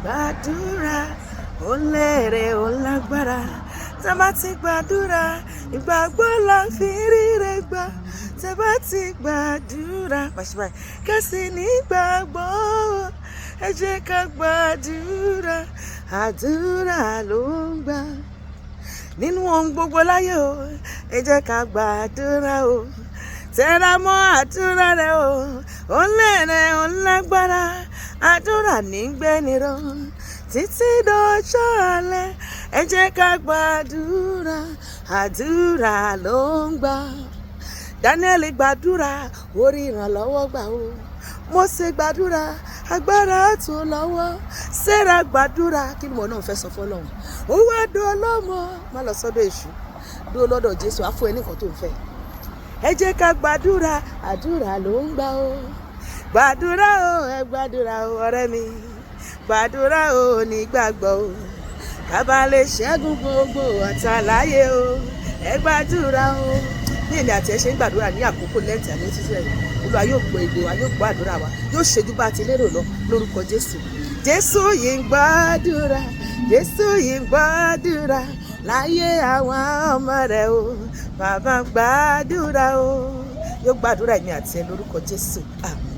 gbàdúrà ó lérè ó lágbára. Tá bá ti gbàdúrà ìgbàgbọ́ la fi ríre gbà. Tá bá ti gbàdúrà pàṣípàá kẹ́sì nígbàgbọ́. Ẹ jẹ́ ká gbàdúrà, àdúrà ló ń gbà. Nínú ohun gbogbo láyé o, ẹ jẹ́ ká gbàdúrà o. Tẹra mọ́ àdúrà rẹ o, ó lérè ó lágbára. Àdúrà ní gbéni ró títí dọjọ́ alẹ́. Ẹ jẹ́ ká gbàdúrà, àdúrà ló ń gbà. Daniel gbàdúrà, ó rí ìrànlọ́wọ́ gbà o. Mósè gbàdúrà, agbára tó lọ́wọ́. Sárà gbàdúrà, kí ni mo náà fẹ́ sọ fọ́lọ́run? Ó wá dún ọlọ́mọ, má lọ sọ́dọ̀ èṣù, dúró lọ́dọ̀ Jésù, á fún ẹ nìkan tó ń fẹ́. Ẹ jẹ́ ká gbàdúrà, àdúrà ló ń gbà o. Gbàdúrà o, ẹ gbàdúrà o ọ̀rẹ́ mi. Gbàdúrà o nígbàgbọ́ o. Ká bá lè ṣẹ́gun gbogbo ọ̀tá láyé o. Ẹ gbàdúrà o. Ní èmi àti ẹ ṣe ń gbàdúrà ní àkókò lẹ́ǹtì àní títí ẹ̀. Olúwa yóò gbọ́ èdè wa, yóò gbọ́ àdúrà wa, yóò ṣẹ́jú bá ti lérò lọ lórúkọ Jésù. Jésù yìí ń gbàdúrà, Jésù yìí ń gbàdúrà láyé àwọn ọmọ rẹ̀ o. Bàbá gbàdúrà o. Yóò gbàdúrà èmi àti ẹ lórúkọ Jésù. Àmín.